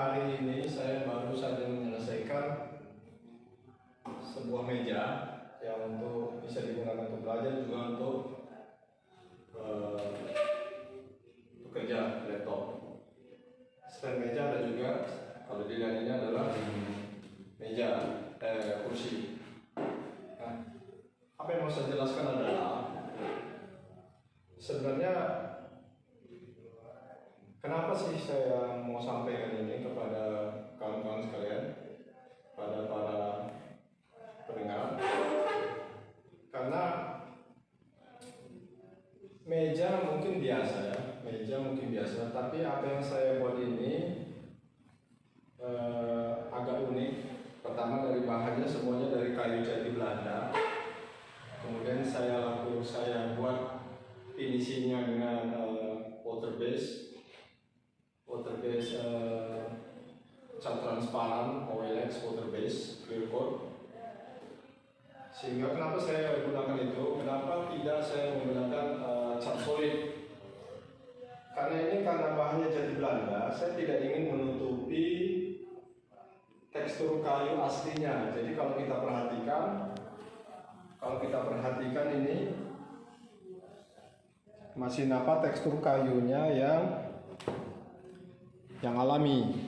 hari ini saya baru saja menyelesaikan sebuah meja yang bisa digunakan untuk belajar, juga untuk kerja laptop. Selain meja ada juga, kalau dilihat ini adalah meja kursi. Nah, apa yang mau saya jelaskan adalah sebenarnya kenapa sih saya mau sampaikan ini kepada kawan-kawan sekalian, pada para pendengar. Karena meja mungkin biasa, tapi apa yang saya buat ini agak unik. Pertama, dari bahannya semuanya dari kayu jati Belanda. Kemudian saya buat finishingnya dengan water base cat transparan, OLX water base clear coat. Sehingga kenapa saya gunakan itu? Kenapa tidak saya menggunakan cat solid? Karena bahannya jati Belanda, saya tidak ingin menutupi tekstur kayu aslinya. Jadi kalau kita perhatikan ini masih nampak tekstur kayunya yang alami.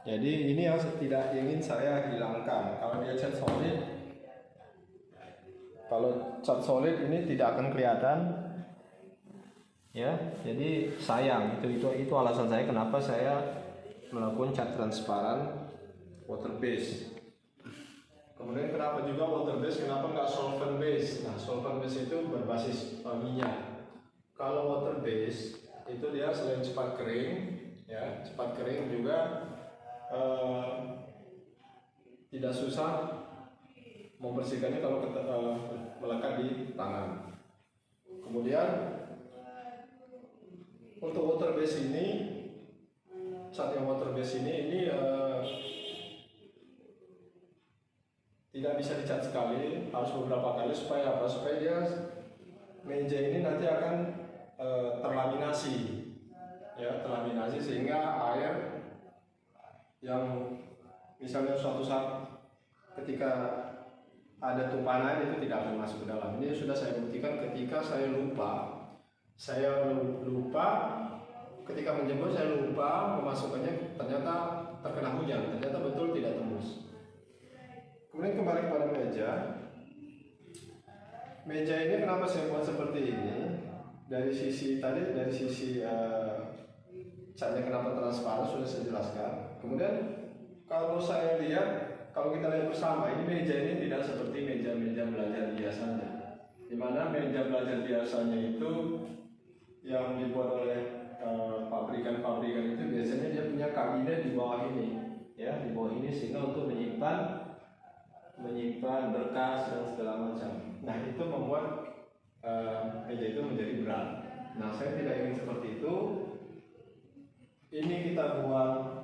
Jadi ini yang tidak ingin saya hilangkan. Kalau dia cat solid, ini tidak akan kelihatan, ya. Jadi sayang. Itu alasan saya kenapa saya melakukan cat transparan water base. Kemudian kenapa juga water base, kenapa nggak solvent base? Nah, solvent base itu berbasis minyak. Kalau water base itu dia selain cepat kering juga tidak susah membersihkannya kalau melekat di tangan. Kemudian untuk water base ini, cat yang water base ini tidak bisa dicat sekali, harus beberapa kali. Supaya apa? Supaya dia meja ini nanti akan terlaminasi sehingga air yang misalnya suatu saat ketika ada tumpahan air itu tidak akan masuk ke dalam. Ini sudah saya buktikan ketika saya lupa ketika menjemur, saya lupa memasukkannya, ternyata terkena hujan, ternyata betul tidak tembus. Kemudian kembali kepada meja ini kenapa saya buat seperti ini? Dari sisi catnya kenapa transparan sudah saya jelaskan. Kemudian kalau kita lihat bersama, ini meja ini tidak seperti meja belajar biasanya. Di mana meja belajar biasanya itu yang dibuat oleh pabrikan itu biasanya dia punya kabinet di bawah ini, ya, di bawah ini, sehingga untuk menyimpan berkas dan segala macam. Nah, itu membuat meja itu menjadi berat. Nah, saya tidak ingin seperti itu. Ini kita buat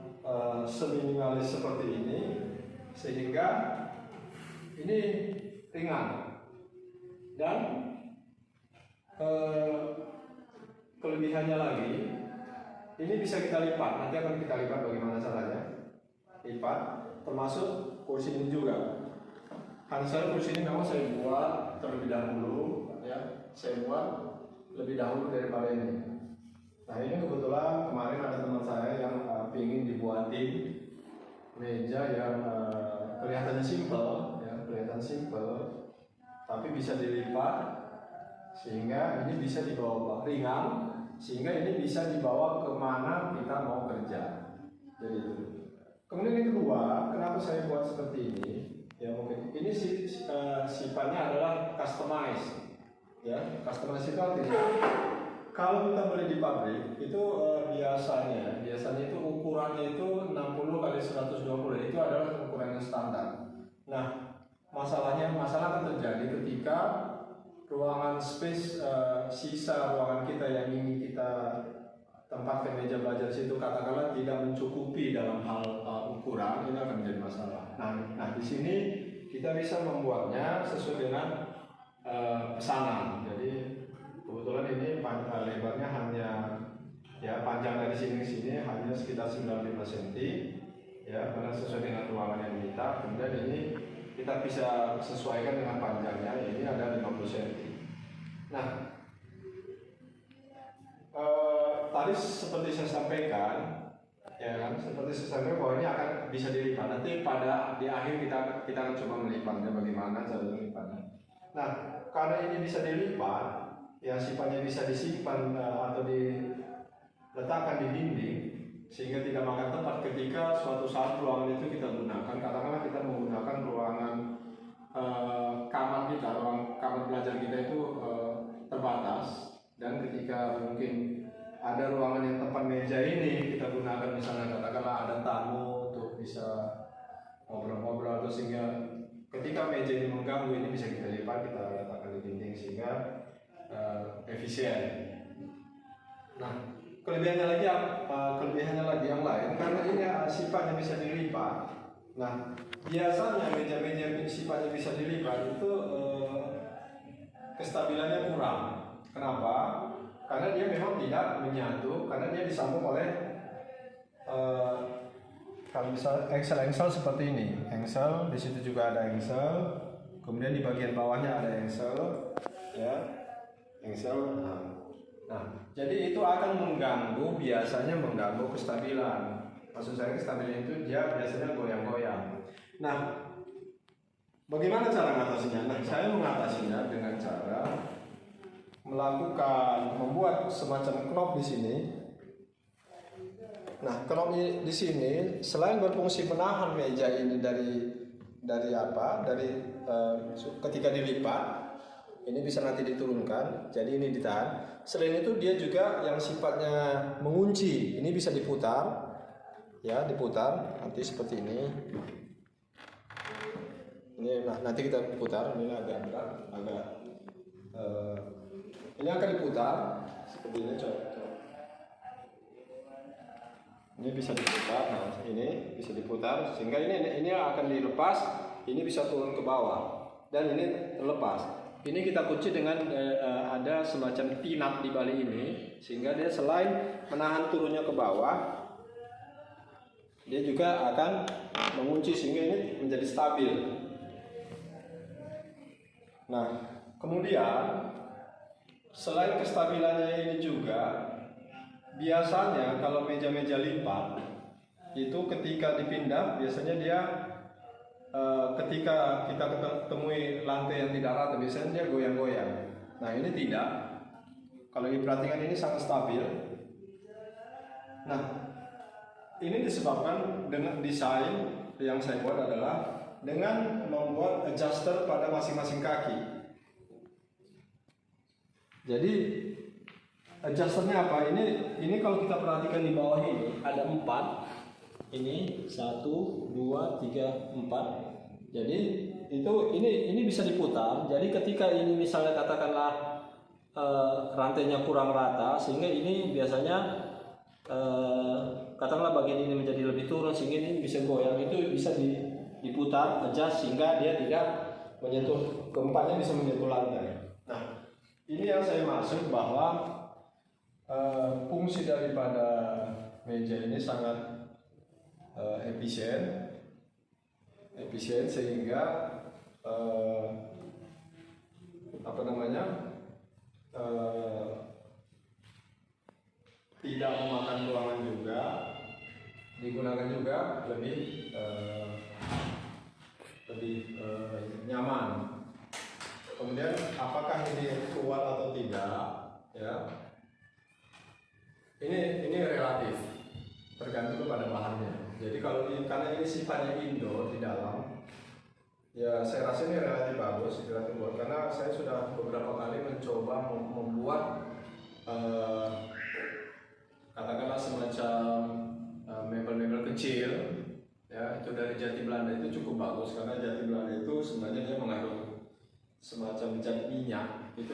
seminimalis seperti ini, sehingga ini ringan. Dan kelebihannya lagi, ini bisa kita lipat. Nanti akan kita lipat bagaimana caranya. Lipat, termasuk kursi ini juga. Kursi ini memang saya buat terlebih dahulu, ya. Saya buat lebih dahulu daripada ini. Nah, ini kebetulan kemarin ada teman saya yang ingin dibuatin meja yang kelihatan simple, tapi bisa dilipat sehingga ini bisa dibawa ringan, sehingga ini bisa dibawa kemana kita mau kerja. Jadi itu. Kemudian yang kedua, kenapa saya buat seperti ini? Ya, mungkin ini sifatnya adalah customize. Ya, customize itu artinya kalau kita beli di pabrik itu biasanya itu ukurannya itu 60 kali 120, itu adalah ukuran yang standar. Nah, masalah akan terjadi ketika ruangan sisa ruangan kita yang ingin kita tempatkan meja belajar situ katakanlah tidak mencukupi dalam hal ukuran, ini akan menjadi masalah. Nah, di sini kita bisa membuatnya sesuai dengan pesanan. Jadi kebetulan ini lebarnya hanya, ya, panjang dari sini ke sini hanya panjangnya sekitar 95 cm ya, karena sesuai dengan ruangan yang diminta. Kemudian ini kita bisa sesuaikan dengan panjangnya, ini ada 50 cm. Nah, tadi seperti saya sampaikan, ya kan, seperti saya sampaikan bahwa ini akan bisa dilipat. Nanti di akhir kita akan coba melipatnya, bagaimana cara melipatnya. Nah, karena ini bisa dilipat, yang sifatnya bisa disimpan atau diletakkan di dinding, sehingga tidak makan tempat ketika suatu saat ruangan itu kita gunakan. Katakanlah kita menggunakan ruangan kamar kita, ruang kamar belajar kita itu terbatas, dan ketika mungkin ada ruangan yang tempat meja ini kita gunakan, misalnya katakanlah ada tamu untuk bisa ngobrol-ngobrol, atau sehingga ketika meja ini mengganggu, ini bisa kita lipat, kita letakkan di dinding sehingga efisien. Nah, kelebihannya lagi yang lain, karena ini sifatnya bisa dilipat. Nah, biasanya meja-meja sifatnya bisa dilipat itu kestabilannya kurang. Kenapa? Karena dia memang tidak menyatu, karena dia disambung oleh kalau misalnya engsel seperti ini, engsel, di situ juga ada engsel, kemudian di bagian bawahnya ada engsel, ya, engsel. Nah, jadi itu akan biasanya mengganggu kestabilan. Maksud saya kestabilan itu dia biasanya goyang-goyang. Nah, bagaimana cara mengatasinya? Nah, saya mengatasinya dengan cara membuat semacam knop di sini. Nah, knop di sini selain berfungsi menahan meja ini dari ketika dilipat, ini bisa nanti diturunkan, jadi ini ditahan. Selain itu dia juga yang sifatnya mengunci, ini bisa diputar, ya, diputar nanti seperti ini. Ini nanti kita putar, ini agak berat, ini akan diputar seperti ini, coba. Ini bisa diputar, nah ini bisa diputar sehingga ini akan dilepas, ini bisa turun ke bawah dan ini terlepas. Ini kita kunci dengan ada semacam pinat di balik ini, sehingga dia selain menahan turunnya ke bawah, dia juga akan mengunci sehingga ini menjadi stabil. Nah, kemudian selain kestabilannya ini juga, biasanya kalau meja-meja lipat itu ketika dipindah, biasanya dia ketika kita temui lantai yang tidak rata, biasanya dia goyang-goyang. Nah, ini tidak. Kalau diperhatikan ini sangat stabil. Nah, ini disebabkan dengan desain yang saya buat adalah dengan membuat adjuster pada masing-masing kaki. Jadi adjusternya apa? Ini kalau kita perhatikan di bawah ini ada 4. Ini 1, 2, 3, 4. Jadi ini bisa diputar. Jadi ketika ini misalnya katakanlah rantainya kurang rata, sehingga ini biasanya katakanlah bagian ini menjadi lebih turun sehingga ini bisa goyang, itu bisa diputar adjust sehingga dia tidak menyentuh, keempatnya bisa menyentuh lantai. Nah, ini yang saya maksud bahwa fungsi daripada meja ini sangat efisien sehingga tidak memakan ruangan juga, digunakan juga lebih nyaman. Kemudian apakah ini kuat atau tidak, ya, ini relatif, tergantung kepada bahannya. Jadi karena ini sifatnya indoor di dalam, ya saya rasa ini relatif bagus, karena saya sudah beberapa kali mencoba membuat katakanlah semacam mebel-mebel kecil, ya, itu dari jati Belanda, itu cukup bagus karena jati Belanda itu sebenarnya dia mengandung semacam zat minyak, itu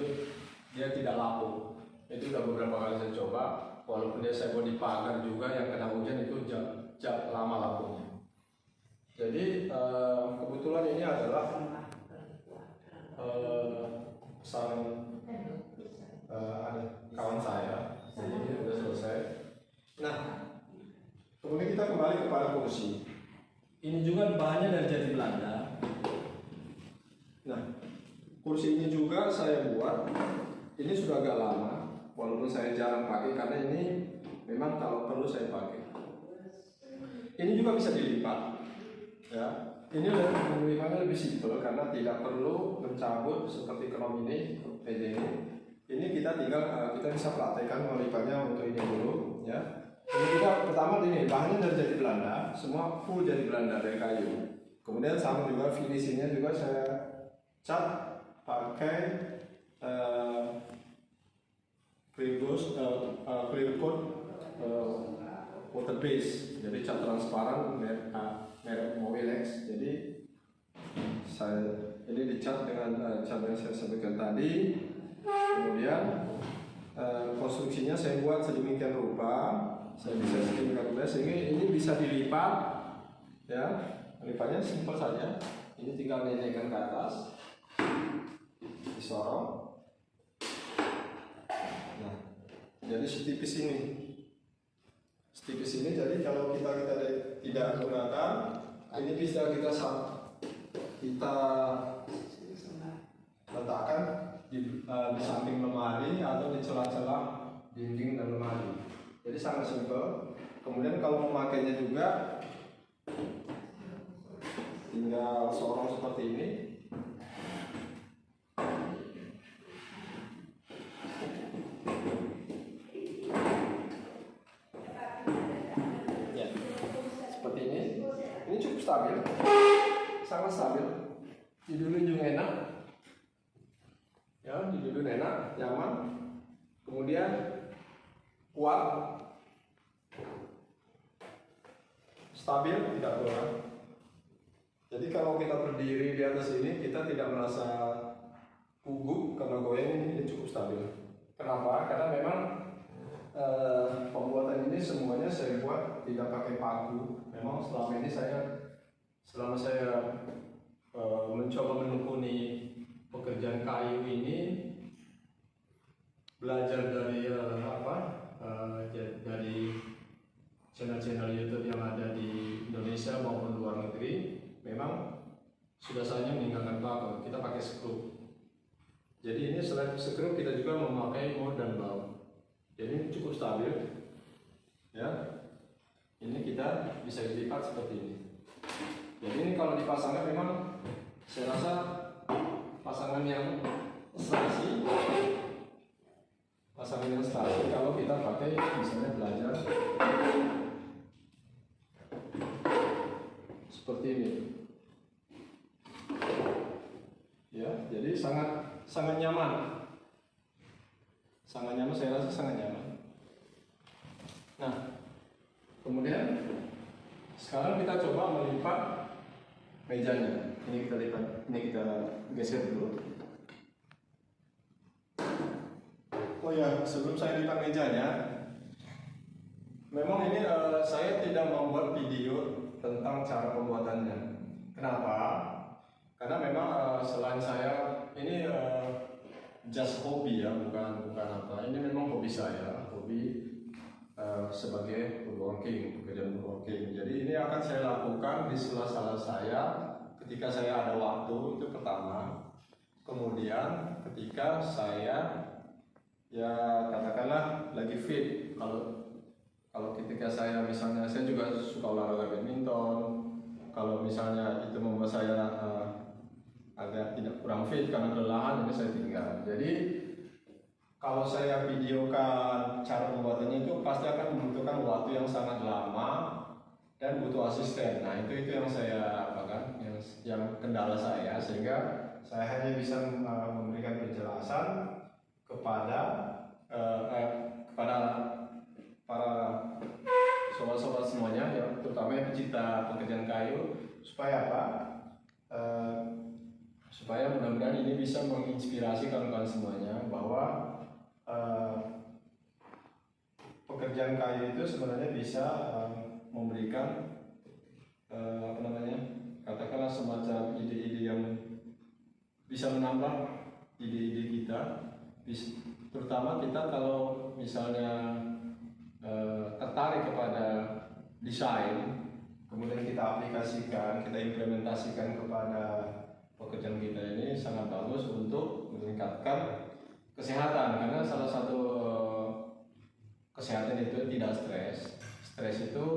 dia tidak lapuk. Itu sudah beberapa kali saya coba, walaupun saya buat di pagar juga yang kena hujan itu lama lapuknya. Jadi kebetulan ini adalah ada kawan saya, jadi ini sudah selesai. Nah, kita kembali kepada kursi. Ini juga bahannya dari jati Belanda. Nah, kursi ini juga saya buat. Ini sudah agak lama, walaupun saya jarang pakai karena ini memang kalau perlu saya pakai. Ini juga bisa dilipat, ya. Ini menggunakannya lebih simpel karena tidak perlu mencabut seperti krom ini, meja ini. Ini kita tinggal kita bisa praktekkan melipatnya untuk ini dulu, ya. Ini juga pertama ini bahannya dari jati Belanda, semua full jati Belanda dari kayu. Kemudian sama juga finishingnya juga saya cat pakai clear coat water base, jadi cat transparan merek Mowilex. Jadi saya ini dicat dengan cat yang saya sebutkan tadi. Kemudian konstruksinya saya buat sedemikian rupa, saya bisa sedemikian rupa sehingga ini bisa dilipat, ya. Lipatnya simpel saja. Ini tinggal naikkan ke atas, disorong. Nah, jadi setipis ini. Setipis ini, jadi kalau kita tidak gunakan, ini bisa kita letakkan di samping lemari atau di celah-celah dinding dan lemari. Jadi sangat simpel. Kemudian kalau memakainya juga tinggal sorong seperti ini. Ya, seperti ini. Ini cukup stabil, sangat stabil. Didulun juga enak. Ya, didulun enak, nyaman. Kemudian kuat, stabil, tidak goyang. Jadi kalau kita berdiri di atas ini, kita tidak merasa gugup karena goyang. Ini cukup stabil. Kenapa? Karena memang pembuatan ini semuanya saya buat tidak pakai paku. Memang selama saya mencoba menekuni pekerjaan kayu ini, belajar dari dari channel-channel YouTube yang ada di Indonesia maupun luar negeri, memang sudah saatnya meninggalkan paku. Kita pakai skrup. Jadi ini selain skrup kita juga memakai mod dan baut. Jadi cukup stabil, ya. Ini kita bisa dilipat seperti ini. Jadi ini kalau dipasangkan memang saya rasa pasangan yang serasi, kalau kita pakai misalnya belajar seperti ini, ya. Jadi sangat nyaman. Saya rasa sangat nyaman. Nah, kemudian sekarang kita coba melipat mejanya. Ini kita lipat, ini kita geser dulu. Oh ya, sebelum saya lipat mejanya, memang ini saya tidak membuat video tentang cara pembuatannya. Kenapa? Karena memang selain saya ini just hobi, ya, bukan apa. Ini memang hobi saya, sebagai woodworking, pekerjaan woodworking. Jadi ini akan saya lakukan di sela-sela saya ketika saya ada waktu, itu pertama. Kemudian ketika saya, ya katakanlah lagi fit. Kalau ketika saya misalnya, saya juga suka olahraga badminton. Kalau misalnya itu membuat saya agak tidak kurang fit karena kelelahan, ini saya tinggal. Jadi kalau saya videokan cara pembuatannya itu pasti akan membutuhkan waktu yang sangat lama dan butuh asisten. Nah itu yang saya yang kendala saya, sehingga saya hanya bisa memberikan penjelasan kepada para sobat-sobat semuanya, yang terutama yang pecinta pekerjaan kayu, supaya apa? Supaya mudah-mudahan ini bisa menginspirasi kawan-kawan semuanya bahwa pekerjaan kayu itu sebenarnya bisa memberikan katakanlah semacam ide-ide yang bisa menambah ide-ide kita. Terutama kita kalau misalnya tertarik kepada desain, kemudian kita aplikasikan, kita implementasikan kepada pekerjaan kita ini sangat bagus untuk meningkatkan kesehatan, karena salah satu kesehatan itu tidak stres. Stres itu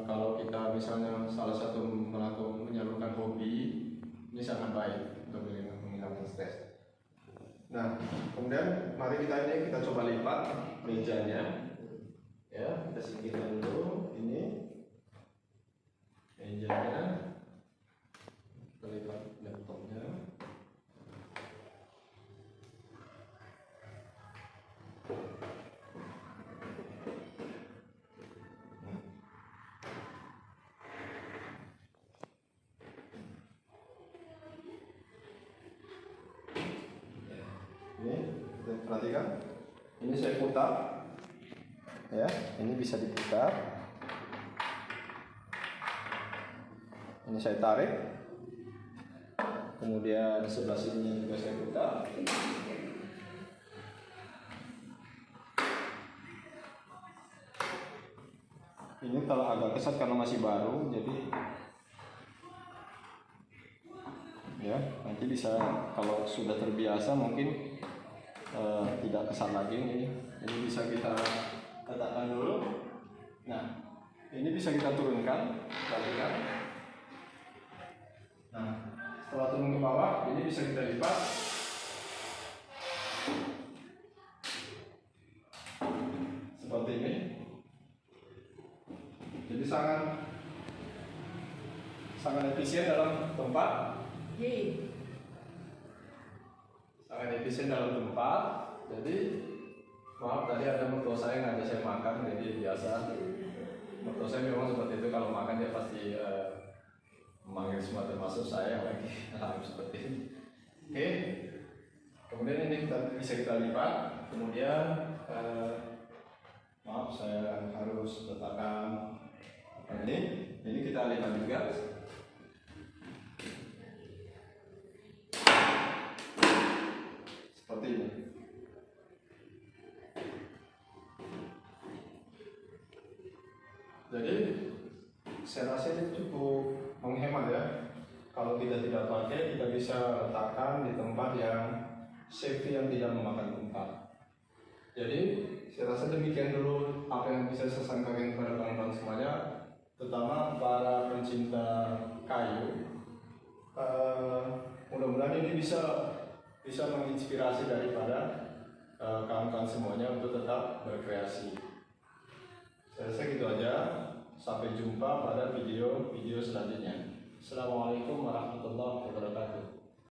kalau kita misalnya salah satu menyalurkan hobi, ini sangat baik untuk menghilangkan stres. Nah, kemudian mari kita coba lipat mejanya. Ya, kita singkirkan dulu ini mejanya, kita lipat laptopnya. Ini kita perhatikan, ini saya putar, ya, ini bisa diputar, ini saya tarik, kemudian sebelah sini juga saya putar, ini kalau agak kesat karena masih baru, jadi ya nanti bisa, kalau sudah terbiasa mungkin tidak kesat lagi. Ini bisa kita letakkan dulu. Nah, ini bisa kita turunkan, perhatikan. Nah, setelah turun ke bawah, ini bisa kita lipat seperti ini. Jadi sangat efisien dalam tempat. Sangat efisien dalam tempat. Jadi maaf, tadi ada mertua saya ngajak saya makan, jadi biasa mertua saya memang seperti itu, kalau makan dia pasti memanggil semua termasuk saya lagi seperti ini. Oke, kemudian ini bisa kita lipat, kemudian maaf saya harus letakkan ini kita lipat juga. Seperti ini. Jadi saya rasa ini cukup menghemat ya. Kalau kita tidak pakai, kita bisa letakkan di tempat yang safety, yang tidak memakan tempat. Jadi saya rasa demikian dulu apa yang bisa saya sampaikan kepada teman-teman semuanya, terutama para pencinta kayu. Mudah-mudahan ini bisa menginspirasi daripada kawan-kawan semuanya untuk tetap berkreasi. Saya rasa gitu aja. Sampai jumpa pada video selanjutnya. Assalamualaikum warahmatullahi wabarakatuh.